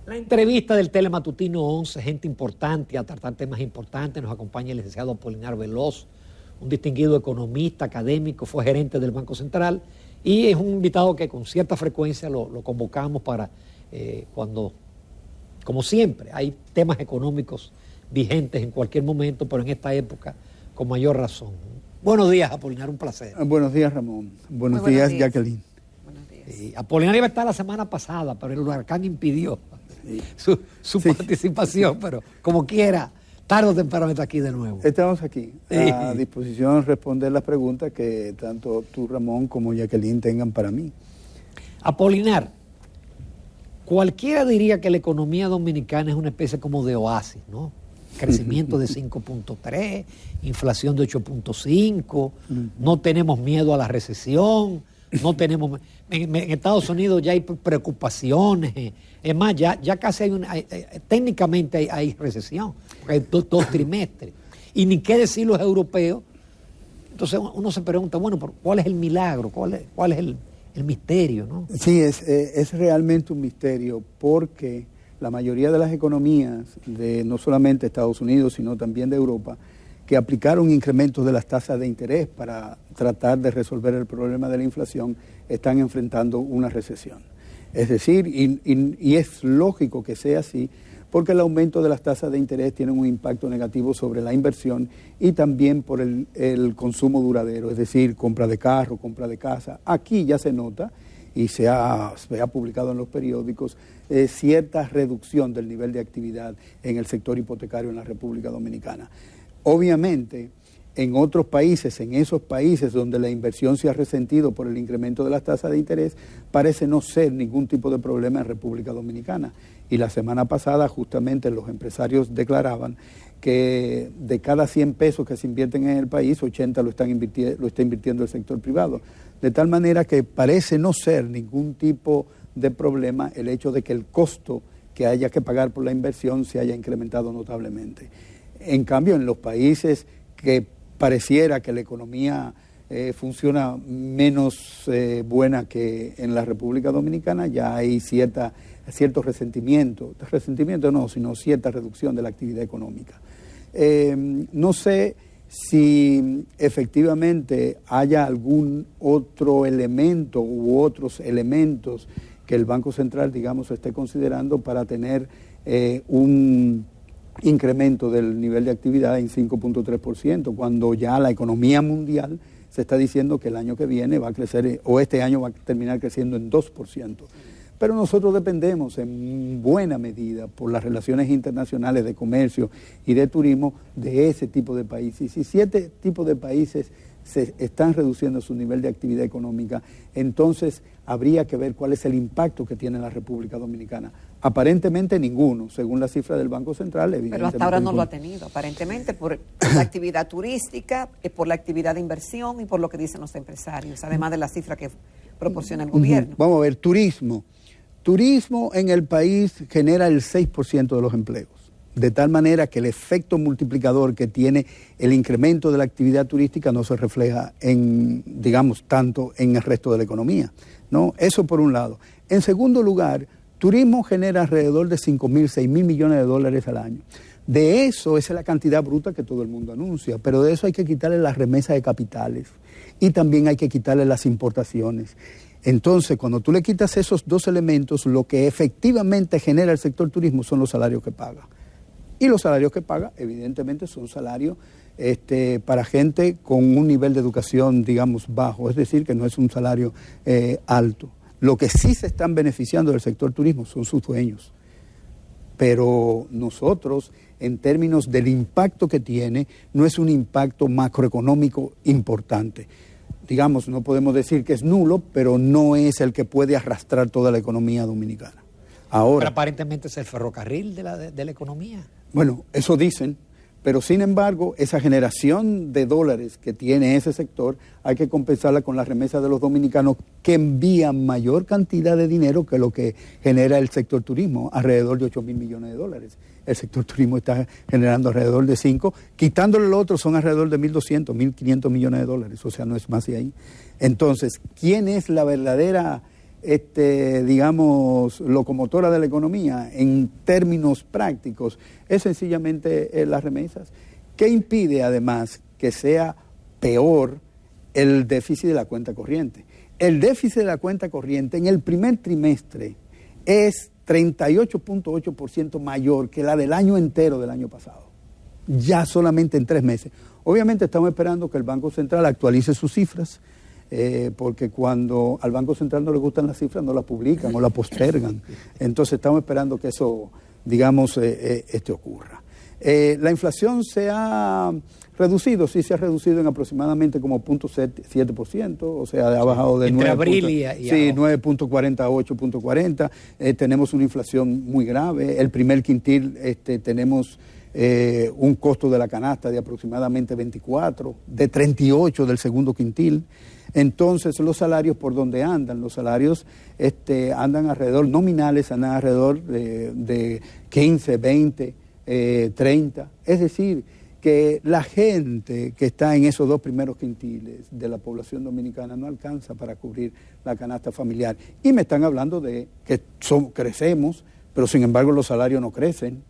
La entrevista del Telematutino 11, gente importante a tratar temas importantes. Nos acompaña el licenciado Apolinar Veloz, un distinguido economista, académico, fue gerente del Banco Central y es un invitado que con cierta frecuencia lo convocamos para cuando, como siempre, hay temas económicos vigentes en cualquier momento, pero en esta época con mayor razón. Buenos días, Apolinar, un placer. Buenos días, Ramón. Buenos días, Jacqueline. Buenos días. Apolinar iba a estar la semana pasada, pero el huracán impidió su participación, pero como quiera, tarde o temprano está aquí de nuevo. Estamos aquí, a disposición de responder las preguntas que tanto tú, Ramón, como Jacqueline tengan para mí. Apolinar, cualquiera diría que la economía dominicana es una especie como de oasis, ¿no? Crecimiento de 5.3, inflación de 8.5, no tenemos miedo a la recesión, no tenemos... En Estados Unidos ya hay preocupaciones, es más, ya casi hay técnicamente hay recesión, porque hay dos trimestres. Y ni qué decir los europeos. Entonces uno se pregunta, bueno, ¿cuál es el milagro? ¿Cuál es el misterio, ¿no? Sí, es realmente un misterio, porque la mayoría de las economías de no solamente Estados Unidos, sino también de Europa, que aplicaron incrementos de las tasas de interés para tratar de resolver el problema de la inflación, están enfrentando una recesión. Es decir, y es lógico que sea así, porque el aumento de las tasas de interés tiene un impacto negativo sobre la inversión y también por el consumo duradero, es decir, compra de carro, compra de casa. Aquí ya se nota, y se ha publicado en los periódicos, cierta reducción del nivel de actividad en el sector hipotecario en la República Dominicana. Obviamente, en otros países, en esos países donde la inversión se ha resentido por el incremento de las tasas de interés, parece no ser ningún tipo de problema en República Dominicana. Y la semana pasada justamente los empresarios declaraban que de cada 100 pesos que se invierten en el país, 80 lo está invirtiendo el sector privado. De tal manera que parece no ser ningún tipo de problema el hecho de que el costo que haya que pagar por la inversión se haya incrementado notablemente. En cambio, en los países que pareciera que la economía funciona menos buena que en la República Dominicana, ya hay cierto resentimiento no, sino cierta reducción de la actividad económica. No sé si efectivamente haya algún otro elemento u otros elementos que el Banco Central, digamos, esté considerando para tener un incremento del nivel de actividad en 5.3%, cuando ya la economía mundial se está diciendo que el año que viene va a crecer, o este año va a terminar creciendo en 2%. Pero nosotros dependemos en buena medida por las relaciones internacionales de comercio y de turismo de ese tipo de países. Y si 7 tipos de países se están reduciendo su nivel de actividad económica, entonces habría que ver cuál es el impacto que tiene la República Dominicana. Aparentemente ninguno, según la cifra del Banco Central, evidentemente. Pero hasta ahora no lo ha tenido, aparentemente por la actividad turística, por la actividad de inversión y por lo que dicen los empresarios, además de la cifra que proporciona el gobierno. Vamos a ver, turismo. Turismo en el país genera el 6% de los empleos, de tal manera que el efecto multiplicador que tiene el incremento de la actividad turística no se refleja tanto en el resto de la economía, ¿no? Eso por un lado. En segundo lugar, turismo genera alrededor de 5.000, 6.000 millones de dólares al año. De eso, esa es la cantidad bruta que todo el mundo anuncia, pero de eso hay que quitarle las remesas de capitales y también hay que quitarle las importaciones. Entonces, cuando tú le quitas esos dos elementos, lo que efectivamente genera el sector turismo son los salarios que paga. Y los salarios que paga, evidentemente, son salarios para gente con un nivel de educación, digamos, bajo, es decir, que no es un salario alto. Lo que sí se están beneficiando del sector turismo son sus dueños. Pero nosotros, en términos del impacto que tiene, no es un impacto macroeconómico importante. Digamos, no podemos decir que es nulo, pero no es el que puede arrastrar toda la economía dominicana. Ahora, pero aparentemente es el ferrocarril de la economía. Bueno, eso dicen, pero sin embargo, esa generación de dólares que tiene ese sector hay que compensarla con las remesas de los dominicanos que envían mayor cantidad de dinero que lo que genera el sector turismo, alrededor de 8.000 millones de dólares. El sector turismo está generando alrededor de 5, quitándole lo otro son alrededor de 1.200, 1.500 millones de dólares, o sea, no es más de ahí. Entonces, ¿quién es la verdadera digamos, locomotora de la economía en términos prácticos, es sencillamente las remesas. ¿Qué impide además que sea peor el déficit de la cuenta corriente? El déficit de la cuenta corriente en el primer trimestre es 38.8% mayor que la del año entero del año pasado, ya solamente en 3 meses. Obviamente estamos esperando que el Banco Central actualice sus cifras, porque cuando al Banco Central no le gustan las cifras, no las publican o las postergan. Entonces estamos esperando que eso, digamos, ocurra. La inflación se ha reducido, sí se ha reducido en aproximadamente como 0.7%, o sea, ha bajado de 9.40 a 8.40. Tenemos una inflación muy grave. El primer quintil tenemos un costo de la canasta de aproximadamente 24, de 38 del segundo quintil. Entonces, los salarios por donde andan, los salarios andan alrededor, nominales andan alrededor de 15, 20, 30. Es decir, que la gente que está en esos 2 primeros quintiles de la población dominicana no alcanza para cubrir la canasta familiar. Y me están hablando de que crecemos, pero sin embargo los salarios no crecen.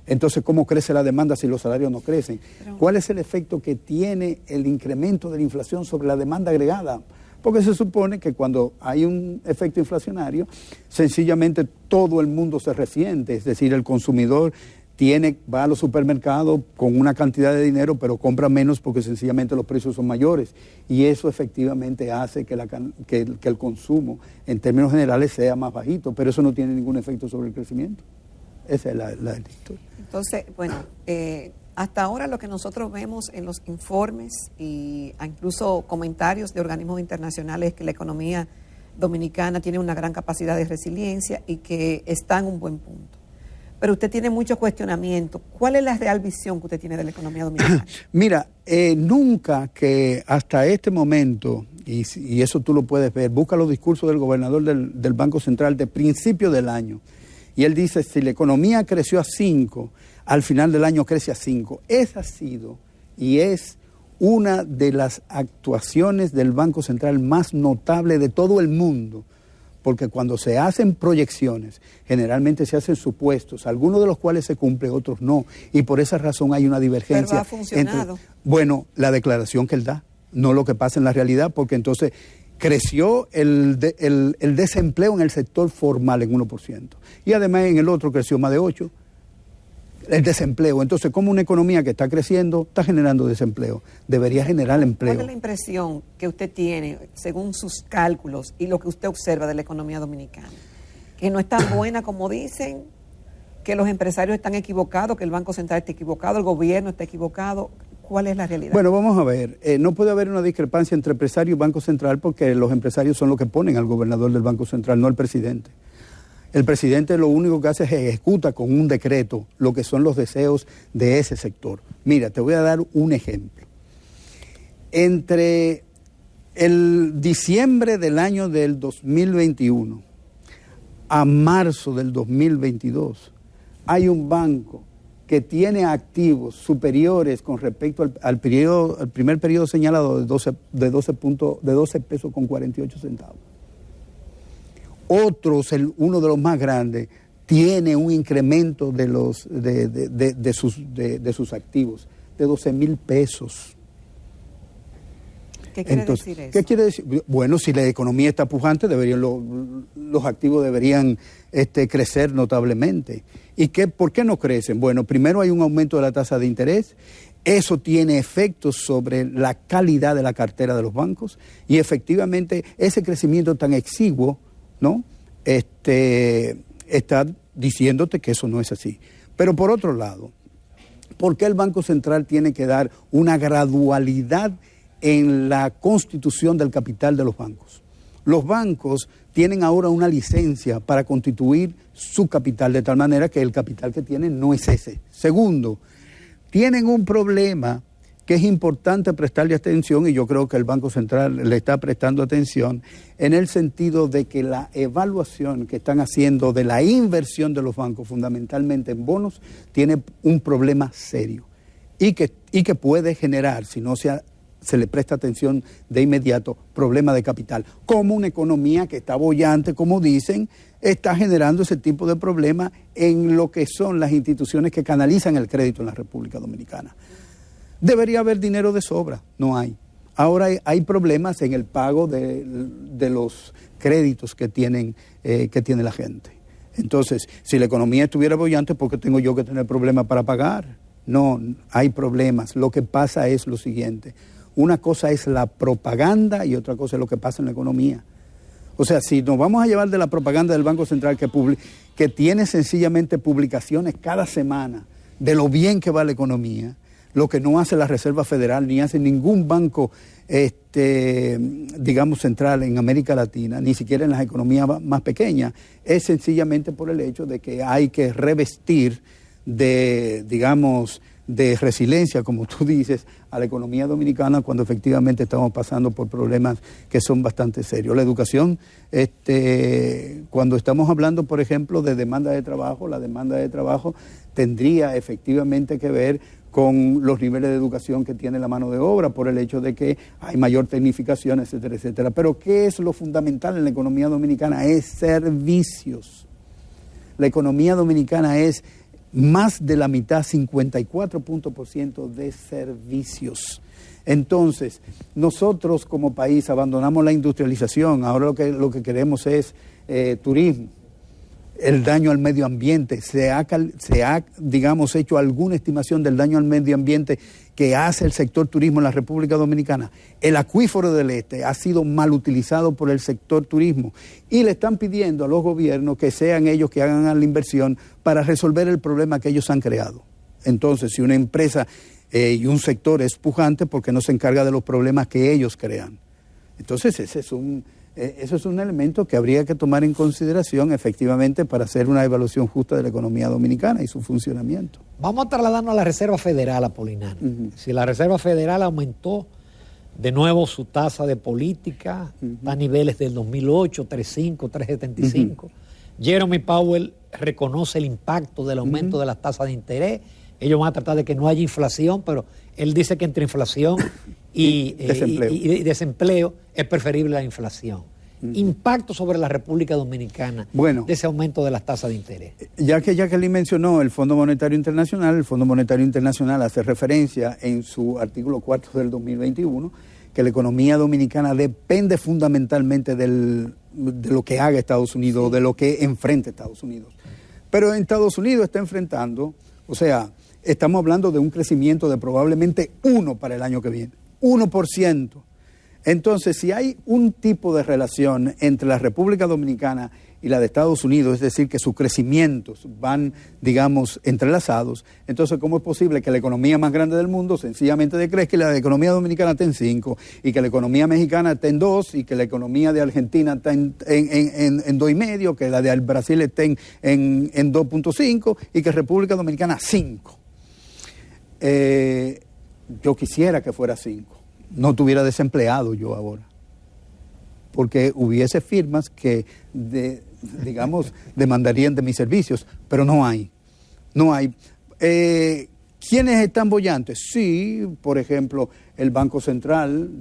Entonces, ¿cómo crece la demanda si los salarios no crecen? ¿Cuál es el efecto que tiene el incremento de la inflación sobre la demanda agregada? Porque se supone que cuando hay un efecto inflacionario, sencillamente todo el mundo se resiente, es decir, el consumidor va a los supermercados con una cantidad de dinero, pero compra menos porque sencillamente los precios son mayores. Y eso efectivamente hace que el consumo, en términos generales, sea más bajito, pero eso no tiene ningún efecto sobre el crecimiento. Esa es la historia. Entonces, bueno, hasta ahora lo que nosotros vemos en los informes y incluso comentarios de organismos internacionales es que la economía dominicana tiene una gran capacidad de resiliencia y que está en un buen punto. Pero usted tiene muchos cuestionamientos. ¿Cuál es la real visión que usted tiene de la economía dominicana? Mira, nunca que hasta este momento, y eso tú lo puedes ver, busca los discursos del gobernador del Banco Central de principio del año. Y él dice, si la economía creció a 5, al final del año crece a 5. Esa ha sido y es una de las actuaciones del Banco Central más notable de todo el mundo, porque cuando se hacen proyecciones, generalmente se hacen supuestos, algunos de los cuales se cumplen, otros no, y por esa razón hay una divergencia. Pero ha funcionado. Bueno, la declaración que él da, no lo que pasa en la realidad, porque entonces creció el desempleo en el sector formal en 1%. Y además en el otro creció más de 8%. El desempleo. Entonces, como una economía que está creciendo, está generando desempleo. Debería generar empleo. ¿Cuál es la impresión que usted tiene, según sus cálculos y lo que usted observa de la economía dominicana? ¿Que no es tan buena como dicen? ¿Que los empresarios están equivocados? ¿Que el Banco Central está equivocado? ¿El gobierno está equivocado? ¿Cuál es la realidad? Bueno, vamos a ver. No puede haber una discrepancia entre empresario y Banco Central porque los empresarios son los que ponen al gobernador del Banco Central, no al presidente. El presidente lo único que hace es ejecuta con un decreto lo que son los deseos de ese sector. Mira, te voy a dar un ejemplo. Entre el diciembre del año del 2021 a marzo del 2022 hay un banco que tiene activos superiores con respecto al primer periodo señalado de 12 pesos con 48 centavos. Otros, uno de los más grandes, tiene un incremento de sus activos de 12,000 pesos. ¿Qué quiere decir eso? ¿Qué quiere decir? Bueno, si la economía está pujante, los activos deberían crecer notablemente. ¿Y por qué no crecen? Bueno, primero hay un aumento de la tasa de interés. Eso tiene efectos sobre la calidad de la cartera de los bancos y efectivamente ese crecimiento tan exiguo, ¿no? Está diciéndote que eso no es así. Pero por otro lado, ¿por qué el Banco Central tiene que dar una gradualidad en la constitución del capital de los bancos? Los bancos tienen ahora una licencia para constituir su capital, de tal manera que el capital que tienen no es ese. Segundo, tienen un problema que es importante prestarle atención, y yo creo que el Banco Central le está prestando atención, en el sentido de que la evaluación que están haciendo de la inversión de los bancos, fundamentalmente en bonos, tiene un problema serio y que puede generar, si no se se le presta atención de inmediato, problema de capital. Como una economía que está boyante, como dicen, está generando ese tipo de problemas en lo que son las instituciones que canalizan el crédito en la República Dominicana. Debería haber dinero de sobra, no hay. Ahora hay problemas en el pago de los créditos que tiene la gente. Entonces, si la economía estuviera boyante, ¿por qué tengo yo que tener problemas para pagar? No, hay problemas. Lo que pasa es lo siguiente. Una cosa es la propaganda y otra cosa es lo que pasa en la economía. O sea, si nos vamos a llevar de la propaganda del Banco Central que tiene sencillamente publicaciones cada semana de lo bien que va la economía, lo que no hace la Reserva Federal ni hace ningún banco, digamos, central en América Latina, ni siquiera en las economías más pequeñas, es sencillamente por el hecho de que hay que revestir de, digamos, de resiliencia, como tú dices, a la economía dominicana cuando efectivamente estamos pasando por problemas que son bastante serios. La educación, cuando estamos hablando, por ejemplo, de demanda de trabajo, la demanda de trabajo tendría efectivamente que ver con los niveles de educación que tiene la mano de obra, por el hecho de que hay mayor tecnificación, etcétera, etcétera. Pero ¿qué es lo fundamental en la economía dominicana? Es servicios. La economía dominicana es más de la mitad, 54% de servicios. Entonces, nosotros como país abandonamos la industrialización, ahora lo que queremos es turismo. El daño al medio ambiente, se ha, digamos, hecho alguna estimación del daño al medio ambiente que hace el sector turismo en la República Dominicana. El acuífero del Este ha sido mal utilizado por el sector turismo y le están pidiendo a los gobiernos que sean ellos que hagan la inversión para resolver el problema que ellos han creado. Entonces, si una empresa y un sector es pujante, ¿por qué no se encarga de los problemas que ellos crean? Entonces, eso es un elemento que habría que tomar en consideración efectivamente para hacer una evaluación justa de la economía dominicana y su funcionamiento. Vamos a trasladarnos a la Reserva Federal, Apolinar. Si la Reserva Federal aumentó de nuevo su tasa de política a niveles del 2008, 3.5, 3.75. Jeremy Powell reconoce el impacto del aumento de las tasas de interés. Ellos van a tratar de que no haya inflación, pero él dice que entre inflación y desempleo es preferible la inflación. Impacto sobre la República Dominicana de ese aumento de las tasas de interés. Ya que Jacqueline mencionó el Fondo Monetario Internacional, el Fondo Monetario Internacional hace referencia en su artículo 4 del 2021 que la economía dominicana depende fundamentalmente de lo que haga Estados Unidos, de lo que enfrente Estados Unidos. Pero en Estados Unidos está enfrentando, o sea, estamos hablando de un crecimiento de probablemente 1 para el año que viene, 1%. Entonces, si hay un tipo de relación entre la República Dominicana y la de Estados Unidos, es decir, que sus crecimientos van, digamos, entrelazados, entonces, ¿cómo es posible que la economía más grande del mundo sencillamente decrezca y la economía dominicana esté en 5, y que la economía mexicana esté en 2, y que la economía de Argentina esté en 2,5, que la de Brasil esté en 2,5 y que República Dominicana 5? Yo quisiera que fuera 5. No estuviera desempleado yo ahora, porque hubiese firmas que, digamos, demandarían de mis servicios, pero no hay. ¿Quiénes están bollantes? Sí, por ejemplo, el Banco Central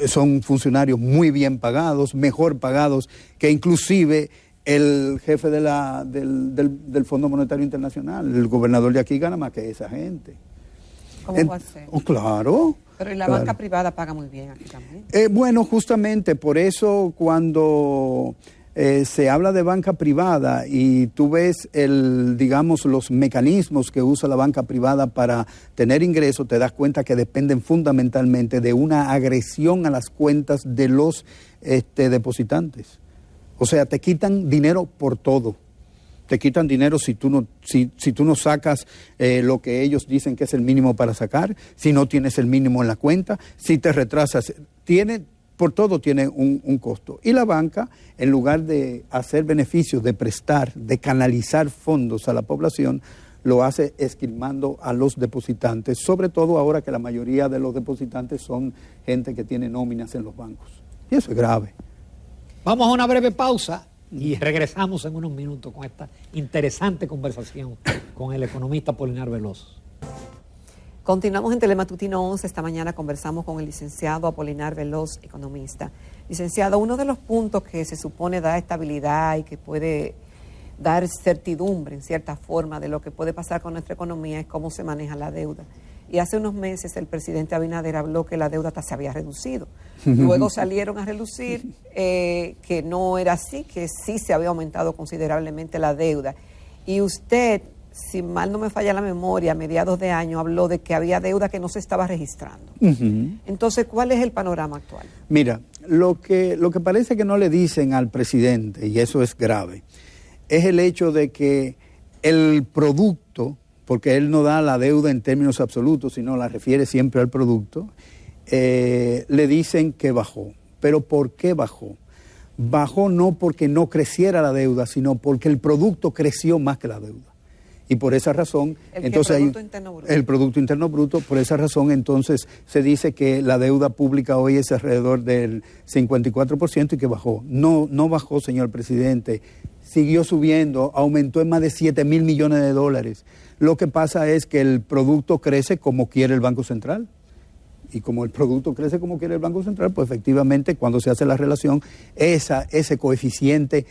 son funcionarios muy bien pagados, mejor pagados que inclusive el jefe del Fondo Monetario Internacional. El gobernador de aquí gana más que esa gente. ¿Cómo va a ser? Claro. Pero la banca privada paga muy bien aquí también. Bueno, justamente por eso cuando se habla de banca privada y tú ves digamos, los mecanismos que usa la banca privada para tener ingresos, te das cuenta que dependen fundamentalmente de una agresión a las cuentas de los depositantes. O sea, te quitan dinero por todo. Te quitan dinero si tú no sacas lo que ellos dicen que es el mínimo para sacar, si no tienes el mínimo en la cuenta, si te retrasas, por todo tiene un costo. Y la banca, en lugar de hacer beneficios, de prestar, de canalizar fondos a la población, lo hace esquilmando a los depositantes, sobre todo ahora que la mayoría de los depositantes son gente que tiene nóminas en los bancos. Y eso es grave. Vamos a una breve pausa y regresamos en unos minutos con esta interesante conversación con el economista Apolinar Veloso. Continuamos en Telematutino 11. Esta mañana conversamos con el licenciado Apolinar Veloz, economista. Licenciado, uno de los puntos que se supone da estabilidad y que puede dar certidumbre en cierta forma de lo que puede pasar con nuestra economía es cómo se maneja la deuda. Y hace unos meses el presidente Abinader habló que la deuda hasta se había reducido. Luego salieron a relucir que no era así, que sí se había aumentado considerablemente la deuda. Y usted, si mal no me falla la memoria, a mediados de año habló de que había deuda que no se estaba registrando. Entonces, ¿cuál es el panorama actual? Mira, lo que parece que no le dicen al presidente, y eso es grave, es el hecho de que el producto, porque él no da la deuda en términos absolutos, sino la refiere siempre al producto, le dicen que bajó. ¿Pero por qué bajó? Bajó no porque no creciera la deuda, sino porque el producto creció más que la deuda. Y por esa razón, entonces el Producto Interno Bruto, por esa razón entonces se dice que la deuda pública hoy es alrededor del 54% y que bajó. No bajó, señor presidente, siguió subiendo, aumentó en más de 7,000 millones de dólares. Lo que pasa es que el producto crece como quiere el Banco Central. Y como el producto crece como quiere el Banco Central, pues efectivamente cuando se hace la relación, ese coeficiente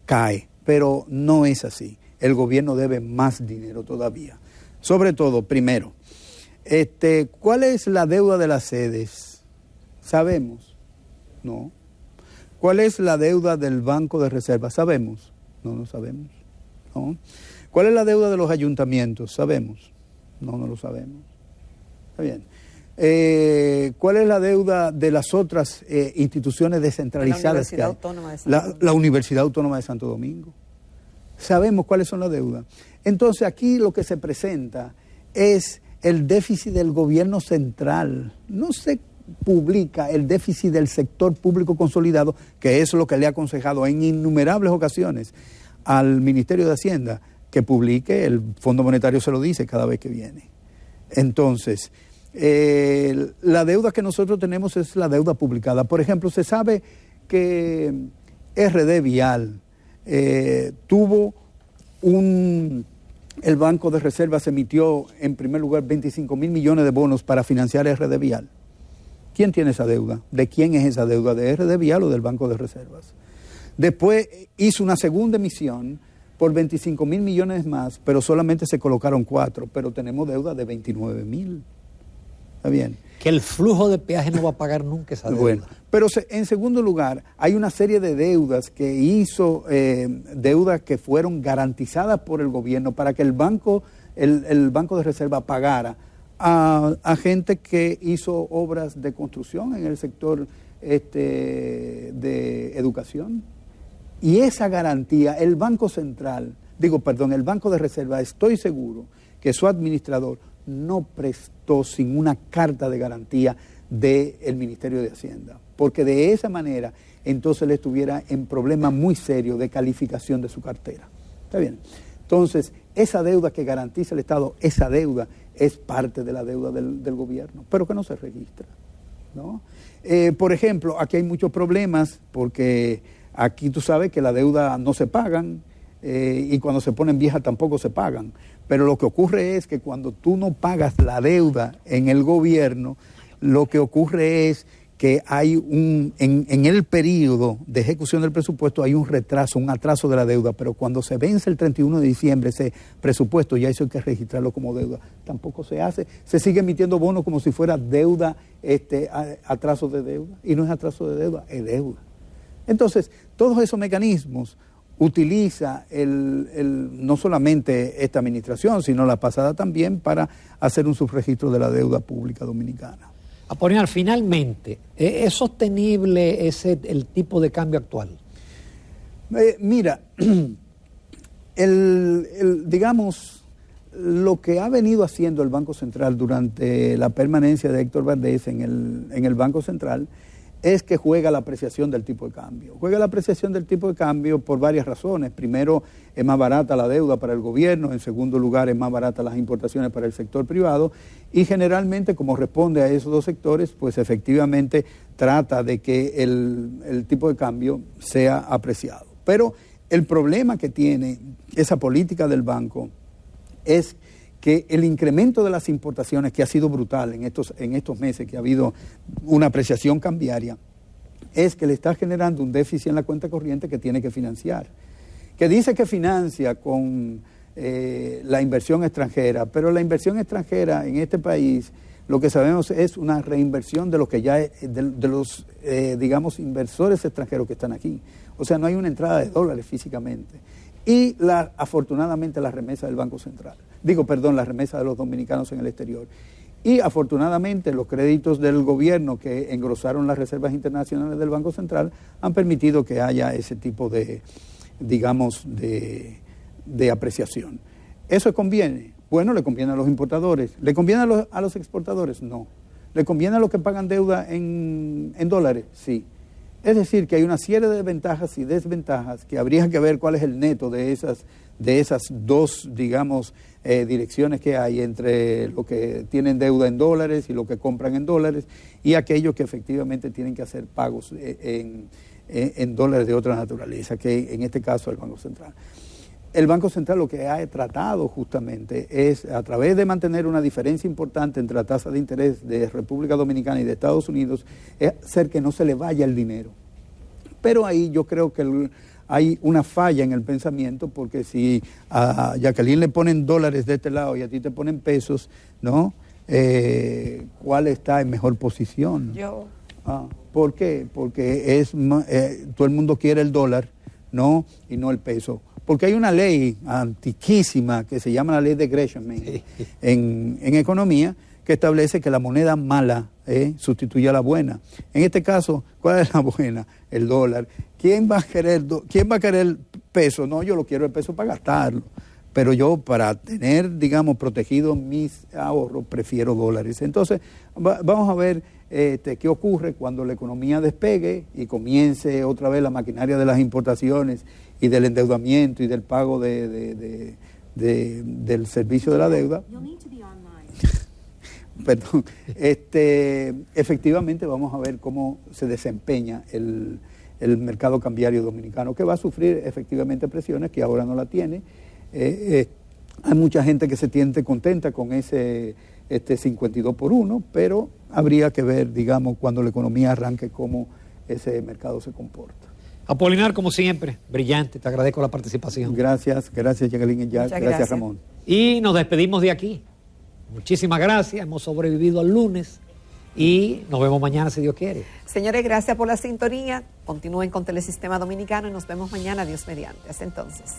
cae. Pero no es así. El gobierno debe más dinero todavía. Sobre todo, primero, ¿cuál es la deuda de las sedes? ¿Sabemos? No. ¿Cuál es la deuda del Banco de Reserva? ¿Sabemos? No sabemos. ¿No? ¿Cuál es la deuda de los ayuntamientos? ¿Sabemos? No lo sabemos. Está bien. ¿Cuál es la deuda de las otras instituciones descentralizadas que hay? La Universidad Autónoma de Santo Domingo. Sabemos cuáles son las deudas. Entonces aquí lo que se presenta es el déficit del gobierno central. No se publica el déficit del sector público consolidado, que es lo que le ha aconsejado en innumerables ocasiones al Ministerio de Hacienda, que publique. El Fondo Monetario se lo dice cada vez que viene. Entonces, la deuda que nosotros tenemos es la deuda publicada. Por ejemplo, se sabe que RD Vial tuvo el Banco de Reservas emitió en primer lugar 25,000 millones de bonos para financiar RD Vial. ¿Quién tiene esa deuda? ¿De quién es esa deuda? ¿De RD Vial o del Banco de Reservas? Después hizo una segunda emisión por 25,000 millones más, pero solamente se colocaron 4, pero tenemos deuda de 29,000. ¿Está bien? Que el flujo de peaje no va a pagar nunca esa deuda. Bueno, pero en segundo lugar, hay una serie de deudas que hizo, deudas que fueron garantizadas por el gobierno para que el Banco de Reserva pagara a gente que hizo obras de construcción en el sector de educación. Y esa garantía, el Banco de Reserva, estoy seguro que su administrador no prestó sin una carta de garantía del Ministerio de Hacienda, porque de esa manera entonces le estuviera en problema muy serio de calificación de su cartera. ¿Está bien? Entonces, esa deuda que garantiza el Estado, esa deuda es parte de la deuda del gobierno, pero que no se registra, ¿no? Por ejemplo, aquí hay muchos problemas porque aquí tú sabes que la deuda no se pagan y cuando se ponen viejas tampoco se pagan. Pero lo que ocurre es que cuando tú no pagas la deuda en el gobierno, lo que ocurre es que hay en el periodo de ejecución del presupuesto hay un retraso, un atraso de la deuda, pero cuando se vence el 31 de diciembre ese presupuesto, ya eso hay que registrarlo como deuda. Tampoco se hace, se sigue emitiendo bonos como si fuera deuda, atraso de deuda, y no es atraso de deuda, es deuda. Entonces, todos esos mecanismos utiliza no solamente esta administración, sino la pasada también para hacer un subregistro de la deuda pública dominicana. Apolinar, finalmente, ¿es sostenible el tipo de cambio actual? Mira, digamos, lo que ha venido haciendo el Banco Central durante la permanencia de Héctor Valdés en el Banco Central es que juega la apreciación del tipo de cambio. Juega la apreciación del tipo de cambio por varias razones. Primero, es más barata la deuda para el gobierno. En segundo lugar, es más barata las importaciones para el sector privado. Y generalmente, como responde a esos dos sectores, pues efectivamente trata de que el tipo de cambio sea apreciado. Pero el problema que tiene esa política del banco es que el incremento de las importaciones, que ha sido brutal en estos meses, que ha habido una apreciación cambiaria, es que le está generando un déficit en la cuenta corriente que tiene que financiar. Que dice que financia con la inversión extranjera, pero la inversión extranjera en este país, lo que sabemos es una reinversión de lo que ya de los digamos, inversores extranjeros que están aquí. O sea, no hay una entrada de dólares físicamente. Y afortunadamente la remesa del Banco Central. La remesa de los dominicanos en el exterior. Y afortunadamente los créditos del gobierno que engrosaron las reservas internacionales del Banco Central han permitido que haya ese tipo de, digamos, de apreciación. ¿Eso conviene? Bueno, le conviene a los importadores. ¿Le conviene a los exportadores? No. ¿Le conviene a los que pagan deuda en dólares? Sí. Es decir, que hay una serie de ventajas y desventajas que habría que ver cuál es el neto de esas dos, digamos, direcciones que hay entre lo que tienen deuda en dólares y lo que compran en dólares y aquellos que efectivamente tienen que hacer pagos en dólares de otra naturaleza, que en este caso el Banco Central. El Banco Central lo que ha tratado justamente es, a través de mantener una diferencia importante entre la tasa de interés de República Dominicana y de Estados Unidos, es hacer que no se le vaya el dinero. Pero ahí yo creo que hay una falla en el pensamiento, porque si a Jacqueline le ponen dólares de este lado y a ti te ponen pesos, ¿no? ¿Cuál está en mejor posición? Yo. ¿Por qué? Porque todo el mundo quiere el dólar, ¿no? Y no el peso. Porque hay una ley antiquísima que se llama la ley de Gresham en economía, que establece que la moneda mala sustituye a la buena. En este caso, ¿cuál es la buena? El dólar. ¿Quién va a querer el peso? No, yo lo quiero el peso para gastarlo. Pero yo, para tener, digamos, protegidos mis ahorros, prefiero dólares. Entonces, vamos a ver qué ocurre cuando la economía despegue y comience otra vez la maquinaria de las importaciones y del endeudamiento y del pago del servicio de la deuda. Perdón. Efectivamente vamos a ver cómo se desempeña el mercado cambiario dominicano, que va a sufrir efectivamente presiones que ahora no la tiene. Hay mucha gente que se siente contenta con ese 52-1, pero habría que ver, digamos, cuando la economía arranque, cómo ese mercado se comporta. Apolinar, como siempre, brillante, te agradezco la participación. Gracias, Jacqueline y Jack, gracias Ramón. Y nos despedimos de aquí. Muchísimas gracias, hemos sobrevivido al lunes y nos vemos mañana si Dios quiere. Señores, gracias por la sintonía, continúen con Telesistema Dominicano y nos vemos mañana, Dios mediante. Hasta entonces.